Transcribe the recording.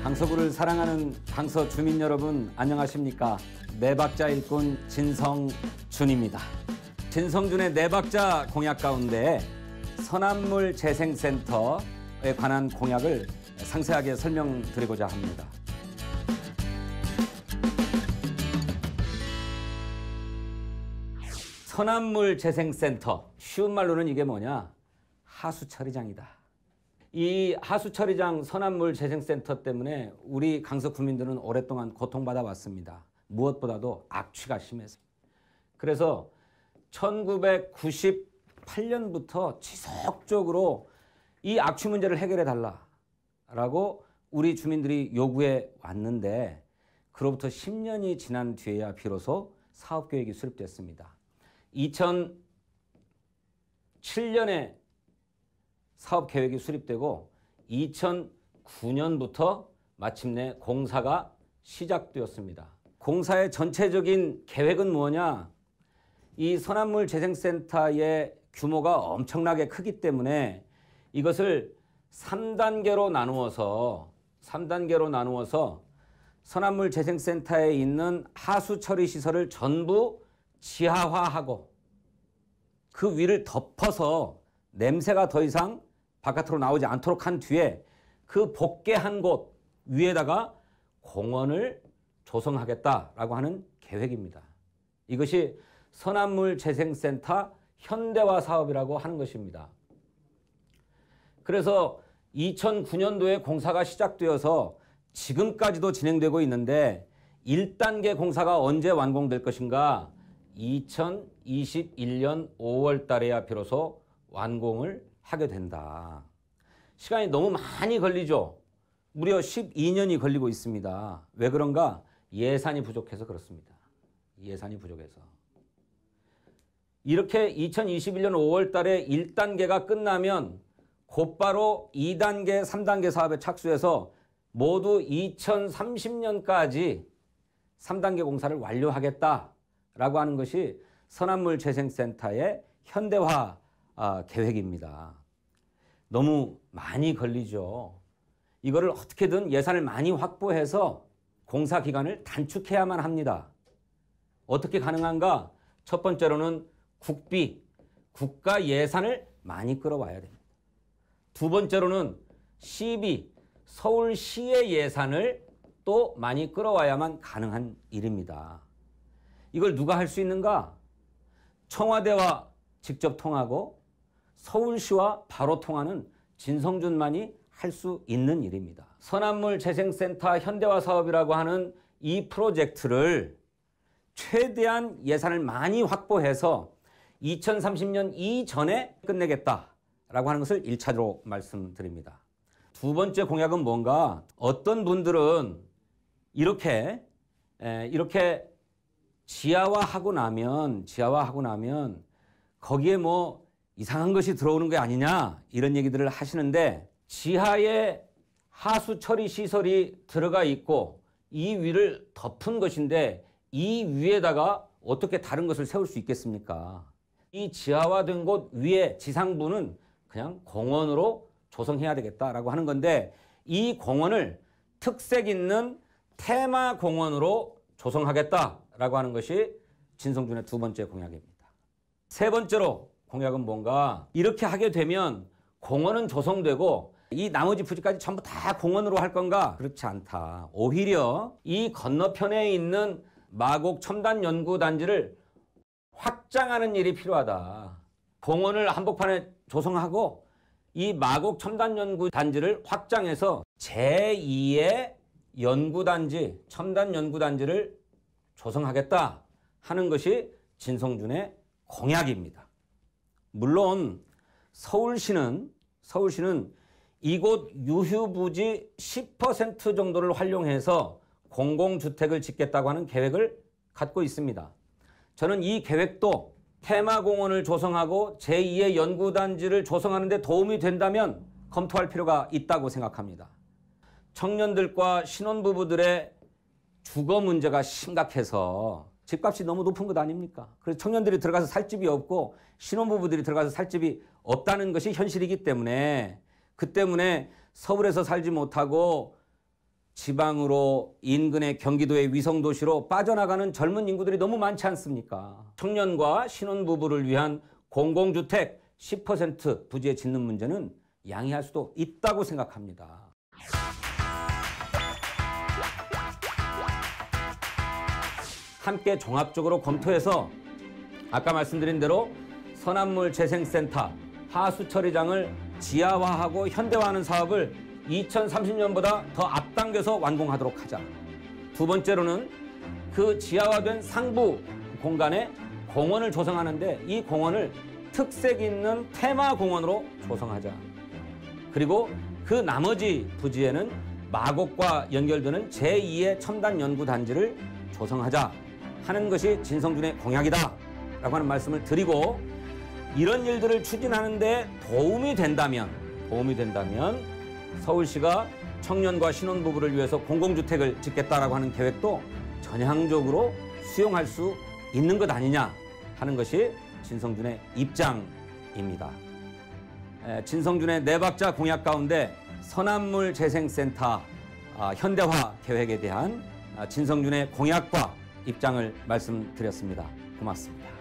강서구를 사랑하는 강서 주민 여러분 안녕하십니까? 네 박자 일꾼 진성준입니다. 진성준의 네 박자 공약 가운데 선암물 재생센터에 관한 공약을 상세하게 설명드리고자 합니다. 선암물 재생센터, 쉬운 말로는 이게 뭐냐? 하수처리장이다. 이 하수처리장 선암물 재생센터 때문에 우리 강서 구민들은 오랫동안 고통받아 왔습니다. 무엇보다도 악취가 심해서. 그래서 1998년부터 지속적으로 이 악취 문제를 해결해 달라라고 우리 주민들이 요구해 왔는데 그로부터 10년이 지난 뒤에야 비로소 사업계획이 수립됐습니다. 2007년에 사업계획이 수립되고 2009년부터 마침내 공사가 시작되었습니다. 공사의 전체적인 계획은 뭐냐? 이 선암물 재생센터의 규모가 엄청나게 크기 때문에 이것을 3단계로 나누어서 선암물 재생센터에 있는 하수 처리 시설을 전부 지하화하고 그 위를 덮어서 냄새가 더 이상 바깥으로 나오지 않도록 한 뒤에 그 복개한 곳 위에다가 공원을 조성하겠다라고 하는 계획입니다. 이것이 선암물 재생센터 현대화 사업이라고 하는 것입니다. 그래서 2009년도에 공사가 시작되어서 지금까지도 진행되고 있는데 1단계 공사가 언제 완공될 것인가? 2021년 5월 달에야 비로소 완공을 하게 된다. 시간이 너무 많이 걸리죠. 무려 12년이 걸리고 있습니다. 왜 그런가? 예산이 부족해서 그렇습니다. 예산이 부족해서. 이렇게 2021년 5월 달에 1단계가 끝나면 곧바로 2단계, 3단계 사업에 착수해서 모두 2030년까지 3단계 공사를 완료하겠다라고 하는 것이 선암물 재생센터의 현대화 계획입니다. 너무 많이 걸리죠. 이거를 어떻게든 예산을 많이 확보해서 공사 기간을 단축해야만 합니다. 어떻게 가능한가? 첫 번째로는 국비, 국가 예산을 많이 끌어와야 됩니다. 두 번째로는 시비, 서울시의 예산을 또 많이 끌어와야만 가능한 일입니다. 이걸 누가 할 수 있는가? 청와대와 직접 통하고 서울시와 바로 통하는 진성준만이 할 수 있는 일입니다. 선암물 재생센터 현대화 사업이라고 하는 이 프로젝트를 최대한 예산을 많이 확보해서 2030년 이전에 끝내겠다라고 하는 것을 1차적으로 말씀드립니다. 두 번째 공약은 뭔가? 어떤 분들은 이렇게 지하화하고 나면 거기에 뭐 이상한 것이 들어오는 게 아니냐 이런 얘기들을 하시는데 지하에 하수 처리 시설이 들어가 있고 이 위를 덮은 것인데 이 위에다가 어떻게 다른 것을 세울 수 있겠습니까? 이 지하화된 곳 위에 지상부는 그냥 공원으로 조성해야 되겠다라고 하는 건데 이 공원을 특색 있는 테마 공원으로 조성하겠다라고 하는 것이 진성준의 두 번째 공약입니다. 세 번째로 공약은 뭔가? 이렇게 하게 되면 공원은 조성되고 이 나머지 부지까지 전부 다 공원으로 할 건가? 그렇지 않다. 오히려 이 건너편에 있는 마곡 첨단연구단지를 확장하는 일이 필요하다. 공원을 한복판에 조성하고 이 마곡 첨단연구단지를 확장해서 제2의 연구단지, 첨단연구단지를 조성하겠다 하는 것이 진성준의 공약입니다. 물론 서울시는 이곳 유휴부지 10% 정도를 활용해서 공공주택을 짓겠다고 하는 계획을 갖고 있습니다. 저는 이 계획도 테마공원을 조성하고 제2의 연구단지를 조성하는 데 도움이 된다면 검토할 필요가 있다고 생각합니다. 청년들과 신혼부부들의 주거 문제가 심각해서 집값이 너무 높은 것 아닙니까? 그래서 청년들이 들어가서 살 집이 없고 신혼부부들이 들어가서 살 집이 없다는 것이 현실이기 때문에 그 때문에 서울에서 살지 못하고 지방으로 인근의 경기도의 위성도시로 빠져나가는 젊은 인구들이 너무 많지 않습니까? 청년과 신혼부부를 위한 공공주택 10% 부지에 짓는 문제는 양해할 수도 있다고 생각합니다. 함께 종합적으로 검토해서 아까 말씀드린 대로 선암물 재생센터 하수처리장을 지하화하고 현대화하는 사업을 2030년보다 더 앞당겨서 완공하도록 하자. 두 번째로는 그 지하화된 상부 공간에 공원을 조성하는데 이 공원을 특색 있는 테마공원으로 조성하자. 그리고 그 나머지 부지에는 마곡과 연결되는 제2의 첨단연구단지를 조성하자 하는 것이 진성준의 공약이다 라고 하는 말씀을 드리고, 이런 일들을 추진하는 데 도움이 된다면 서울시가 청년과 신혼부부를 위해서 공공주택을 짓겠다라고 하는 계획도 전향적으로 수용할 수 있는 것 아니냐 하는 것이 진성준의 입장입니다. 진성준의 4박자 공약 가운데 선암물 재생센터 현대화 계획에 대한 진성준의 공약과 입장을 말씀드렸습니다. 고맙습니다.